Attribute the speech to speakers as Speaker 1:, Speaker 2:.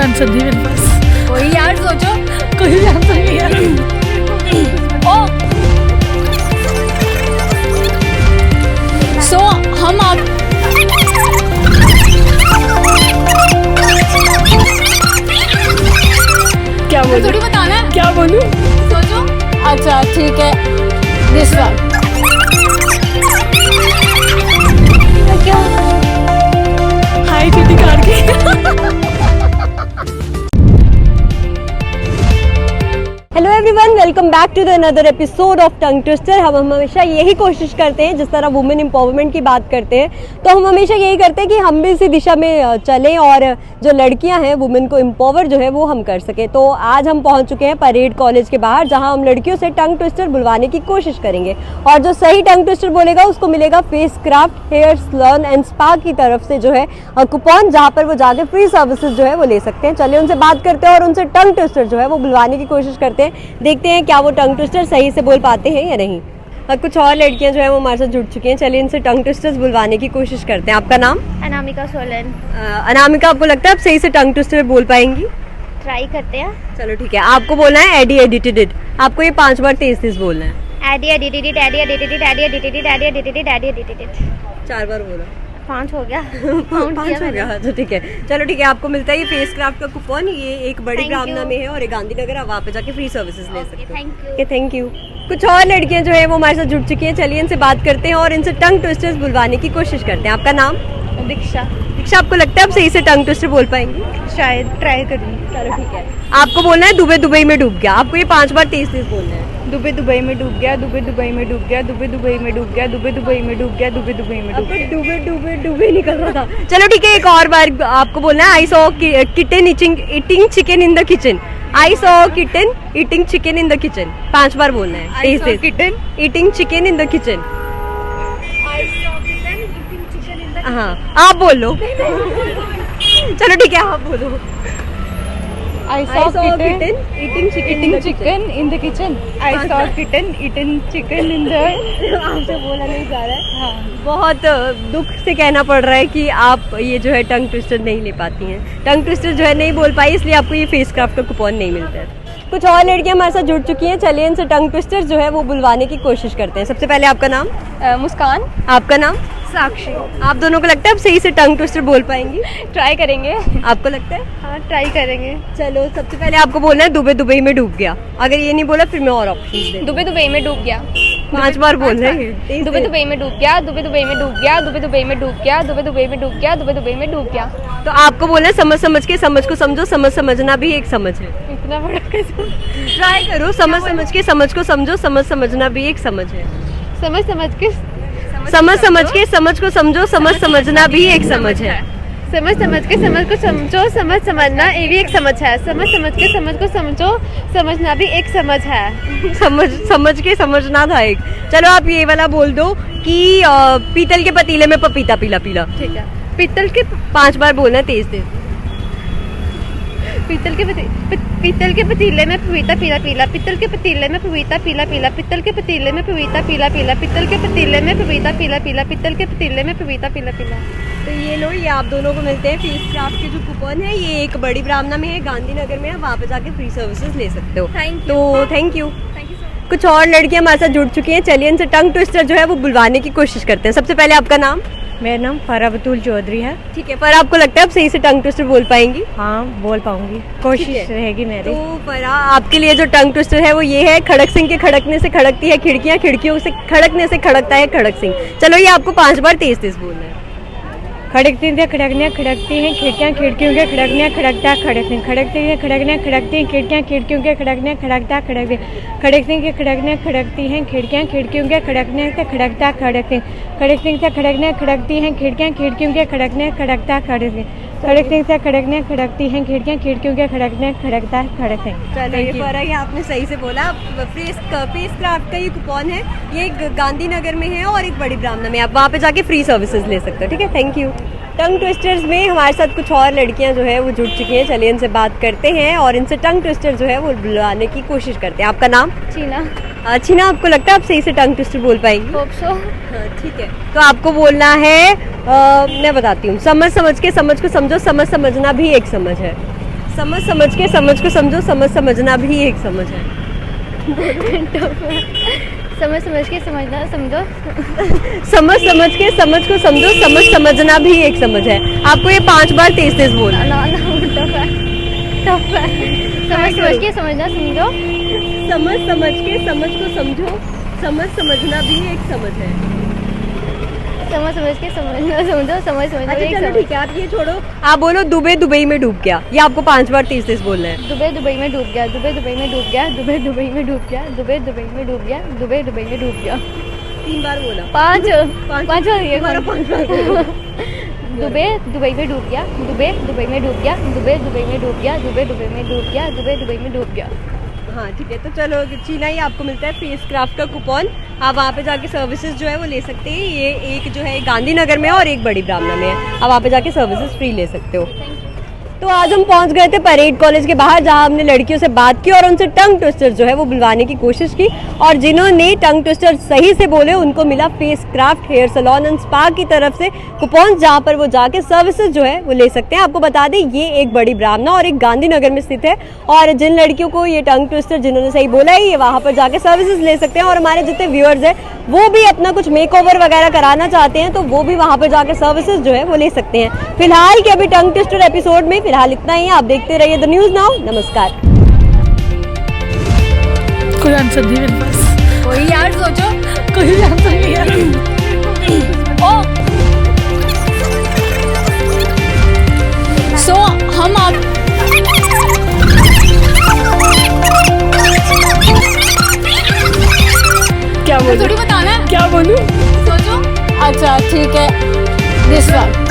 Speaker 1: Answer नहीं मेरे पास।
Speaker 2: कोई यार सोचो,
Speaker 1: कोई आंसर नहीं है।
Speaker 2: ओ सो हम आप
Speaker 1: क्या बोलूं?
Speaker 2: थोड़ी बताना है,
Speaker 1: क्या बोलूं?
Speaker 2: सोचो। अच्छा ठीक है, दिस वन। क्या
Speaker 1: हाय चीटी कार की।
Speaker 3: Hello everyone, welcome back to the another episode of tongue twister. हम हमेशा यही कोशिश करते हैं, जिस तरह वुमेन एम्पावरमेंट की बात करते हैं तो हम हमेशा यही करते हैं कि हम भी इसी दिशा में चलें और जो लड़कियां हैं वुमेन को एम्पावर जो है वो हम कर सकें। तो आज हम पहुंच चुके हैं परेड कॉलेज के बाहर, जहां हम लड़कियों से टंग ट्विस्टर बुलवाने की कोशिश करेंगे और जो सही टंग ट्विस्टर बोलेगा उसको मिलेगा Face Craft Hair Salon and Spa की तरफ से जो है कूपन, जहाँ पर वो जाके फ्री सर्विसेज जो है वो ले सकते हैं। चलिए उनसे बात करते हैं और उनसे टंग ट्विस्टर जो है वो बुलवाने की कोशिश करते हैं। देखते हैं क्या वो टंग ट्विस्टर सही से बोल पाते हैं या नहीं। और कुछ और लड़कियां जो है वो हमारे साथ जुड़ चुकी हैं। चलिए इनसे टंग ट्विस्टर्स बुलवाने की कोशिश करते हैं। आपका नाम?
Speaker 4: अनामिका सोलन।
Speaker 3: अनामिका, आपको लगता है आप सही से टंग ट्विस्टर बोल पाएंगी?
Speaker 4: ट्राई करते हैं।
Speaker 3: चलो ठीक है, आपको बोलना है एडी एडिटेड। आपको ये 5 बार तेज तेज बोलना है।
Speaker 4: Eddie edited, Eddie edited, Eddie edited, Eddie edited, Eddie edited.
Speaker 3: 4 बार बोला।
Speaker 4: 5 हो गया।
Speaker 3: 5 हो गया, तो ठीक है। चलो ठीक है, आपको मिलता है ये फेस क्राफ्ट का कूपन। ये एक बड़ी
Speaker 4: Thank
Speaker 3: ब्राह्मणा
Speaker 4: you.
Speaker 3: में है और एक गांधीनगर, आप वहाँ पे जाके फ्री सर्विसेज ले सकते हो।
Speaker 4: Thank you.
Speaker 3: Thank you. कुछ और लड़कियां जो है वो हमारे साथ जुड़ चुकी हैं। चलिए इनसे बात करते हैं और इनसे टंग ट्विस्टर्स बुलवाने की कोशिश करते हैं। आपका नाम?
Speaker 4: दीक्षा।
Speaker 3: दीक्षा, आपको लगता है आप सही से टंग ट्विस्टर बोल पाएंगी?
Speaker 4: शायद ट्राई करूँगी।
Speaker 3: चलो ठीक है, आपको बोलना है दुबई दुबई में डूब गया। आपको ये 5 बार तेज तेज बोलना है।
Speaker 4: दुबई दुबई में डूब गया, दुबई दुबई में डूब गया, दुबई दुबई में डूब गया, दुबई दुबई में डूब गया, दुबई दुबई में डूब गया।
Speaker 3: डूबे डूबे डूबे निकल रहा था। चलो ठीक है, एक और बार आपको बोलना है I saw kitten eating chicken in the kitchen. I saw kitten eating chicken in the kitchen. 5 बार बोलना है तेज तेज।
Speaker 4: Kitten
Speaker 3: eating chicken in the kitchen. हाँ, आप बोलो। चलो ठीक है, आप बोलो।
Speaker 4: I
Speaker 3: I saw a kitten eating chicken in the kitchen.
Speaker 4: in the kitchen. I saw kitten eating chicken in the
Speaker 3: आपसे बोला नहीं जा रहा है। हाँ, बहुत दुख से कहना पड़ रहा है कि आप ये जो है टंग ट्विस्टर नहीं ले पाती हैं। टंग ट्विस्टर जो है नहीं बोल पाई, इसलिए आपको ये फेस क्राफ्ट का कूपन नहीं मिलता है। कुछ और लड़कियां हमारे साथ जुड़ चुकी हैं। चलिए इनसे टंग ट्विस्टर जो है वो बुलवाने की कोशिश करते हैं। सबसे पहले आपका नाम?
Speaker 4: मुस्कान।
Speaker 3: आपका नाम?
Speaker 4: साक्षी।
Speaker 3: आप दोनों को लगता है आप सही से टंग ट्विस्टर बोल पाएंगी?
Speaker 4: ट्राई करेंगे।
Speaker 3: आपको लगता है?
Speaker 4: हाँ, ट्राई करेंगे।
Speaker 3: चलो सबसे पहले आपको बोलना है दुबई दुबई में डूब गया। अगर ये नहीं बोला फिर मैं और ऑप्शन दे।
Speaker 4: दुबई दुबई में डूब गया।
Speaker 3: 5 बार बोल रहे हैं।
Speaker 4: दुबई दुबई में डूब गया, दुबई दुबई में डूब गया, दुबई दुबई में डूब गया, दुबई दुबई में डूब गया, दुबई दुबई में डूब गया।
Speaker 3: तो आपको बोलना है समझ समझ के समझ को समझो, समझ समझना भी एक समझ है।
Speaker 4: इतना बड़ा कैसे?
Speaker 3: ट्राई करो, समझ समझ के समझ को समझो, समझ समझना भी एक समझ है।
Speaker 4: समझ समझ के
Speaker 3: समझ समझ के समझ को समझो, समझ समझना भी एक समझ है।
Speaker 4: समझ समझ के समझ को समझो, समझ समझना ये भी एक समझ है। समझ समझ के समझ को समझो, समझना भी एक समझ है।
Speaker 3: समझ समझ के समझना था एक। चलो आप ये वाला बोल दो कि पीतल के पतीले में पपीता पीला पीला।
Speaker 4: ठीक है। पीतल के
Speaker 3: 5 बार बोलना है तेज तेज।
Speaker 4: पीतल के पतीले में पपीता पीला पीला, पीतल के पतीले में पपीता पीला पीला, पीतल के पतीले में पपीता पीला पीला, पीतल के पतीले में पपीता पीला पीला, पीतल के पतीले में पपीता पीला पीला।
Speaker 3: तो ये लो, ये आप दोनों को मिलते हैं फेस क्राफ्ट के जो कूपन है। ये एक बड़ी ब्राह्मणा में है, गांधीनगर में है, वहाँ पे जाके फ्री सर्विसेज ले सकते हो।
Speaker 4: Thank you.
Speaker 3: तो thank you.
Speaker 4: Thank you so
Speaker 3: कुछ और लड़कियां हमारे साथ जुड़ चुकी हैं। चलिए इनसे टंग ट्विस्टर जो है वो बुलवाने की कोशिश करते हैं। सबसे पहले आपका नाम?
Speaker 5: मेरा नाम फरा बतूल चौधरी है।
Speaker 3: ठीक है, पर आपको लगता है आप सही से टंग ट्विस्टर बोल पाएंगी?
Speaker 5: हाँ, बोल पाऊंगी,
Speaker 3: ठीक
Speaker 5: कोशिश
Speaker 3: है।
Speaker 5: रहेगी मेरी।
Speaker 3: तो फरा, आपके लिए जो टंग ट्विस्टर है वो ये है, खड़क सिंह के खड़कने से खड़कती है खिड़कियां, खिड़कियों से खड़कने से खड़कता है खड़क सिंह। चलो ये आपको 5 बार तेज तेज बोलना है।
Speaker 5: खड़कती हैं खड़कने खड़कती हैं खिड़कियाँ, खिड़कियों के खड़कने खड़कता खड़कती, खड़कती हैं खड़कने खड़कती हैं खिड़कियाँ, खिड़कियों के खड़कने खड़कता खड़कती, खड़कती के खड़कने खड़कती हैं खिड़कियाँ, खिड़कियों के खड़कने से खड़कता खड़कती, खड़कती से खड़कने खड़कती हैं खिड़कियाँ, खिड़कियों के खड़कने खड़कता खड़कती, खड़कती से खड़कने खड़कती हैं खिड़कियाँ, खिड़कियों के खड़कने खड़कता खड़कती।
Speaker 3: चलो ये फरा, ये आपने सही से बोला। फेस क्राफ्ट का ये कूपन है, ये गांधीनगर में है और एक बड़ी ब्राह्मणा में। आप वहाँ पे जाके फ्री सर्विसेज ले सकते हो। ठीक है, थैंक यू। टंग ट्विस्टर्स में हमारे साथ कुछ और लड़कियां जो है वो जुड़ चुकी हैं। चलिए इनसे बात करते हैं और इनसे टंग ट्विस्टर जो है वो बुलाने की कोशिश करते हैं। आपका नाम?
Speaker 4: चीना।
Speaker 3: चीना, आपको लगता है आप सही से टंग ट्विस्टर बोल पाएंगी?
Speaker 4: Hope so.
Speaker 3: हाँ, ठीक है। तो आपको बोलना है मैं बताती हूँ, समझ समझ के समझ को समझो, समझ समझना भी एक समझ है। समझ समझ के समझ को समझो, समझ समझना भी एक समझ है।
Speaker 2: समझ समझ के समझना समझो।
Speaker 3: समझ समझ के समझ को समझो, समझ समझना भी एक समझ है। आपको ये 5 बार तेज तेज बोलना है।
Speaker 2: ना टफ है, टफ है। समझ समझ के समझना समझो।
Speaker 3: समझ समझ के समझ को समझो, समझ समझना भी एक समझ है।
Speaker 2: समझ समझ के समझना समझो, समझ समझना
Speaker 3: अच्छा
Speaker 2: एक
Speaker 3: चलो
Speaker 2: समझ।
Speaker 3: ठीक है, आप ये छोड़ो, आप बोलो दुबई दुबई में डूब गया। ये आपको 5 बार तेज तेज बोलना है।
Speaker 2: दुबई दुबई में डूब गया, दुबई दुबई में डूब गया, दुबई दुबई में डूब गया, दुबई दुबई में डूब गया, दुबई दुबई में डूब गया।
Speaker 3: 3 बार बोला।
Speaker 2: 5 5 हो गए।
Speaker 3: दोबारा 5 बार बोलो।
Speaker 2: दुबई दुबई में डूब गया, दुबई दुबई में डूब गया, दुबई दुबई में डूब गया, दुबई दुबई में डूब गया, दुबई दुबई में डूब गया।
Speaker 3: हाँ ठीक है, तो चलो चीना ही आपको मिलता है फेस क्राफ्ट का कूपन। आप वहाँ पे जाके सर्विसेज जो है वो ले सकते हैं। ये एक जो है गांधीनगर में है और एक बड़ी ब्राह्मणा में है। आप वहाँ पे जाके सर्विसेज फ्री ले सकते हो। तो आज हम पहुंच गए थे परेड कॉलेज के बाहर, जहां हमने लड़कियों से बात की और उनसे टंग ट्विस्टर जो है वो बुलवाने की कोशिश की। और जिन्होंने टंग ट्विस्टर सही से बोले उनको मिला Face Craft Hair Salon and Spa की तरफ से कूपन, जहां पर वो जाके सर्विसेज जो है वो ले सकते हैं। आपको बता दें ये एक बड़ी ब्राह्मणा और एक गांधीनगर में स्थित है। और जिन लड़कियों को ये टंग ट्विस्टर जिन्होंने सही बोला है, ये वहाँ पर जाके सर्विसेज ले सकते हैं। और हमारे जितने व्यूअर्स हैं वो भी अपना कुछ मेकओवर वगैरह कराना चाहते हैं तो वो भी वहाँ पर जाके सर्विसेज जो है वो ले सकते हैं। फिलहाल के अभी टंग ट्विस्टर एपिसोड में फिलहाल इतना ही। आप देखते रहिए द न्यूज़ नाउ। नमस्कार।
Speaker 1: कोई आंसर नहीं मेरे पास,
Speaker 2: कोई यार सोचो।
Speaker 1: कोई आंसर नहीं है।
Speaker 2: ओ सो हम आप
Speaker 1: क्या बोलूं?
Speaker 2: थोड़ी बताना है।
Speaker 1: क्या बोलूं?
Speaker 2: सोचो। अच्छा ठीक है, दिस वन।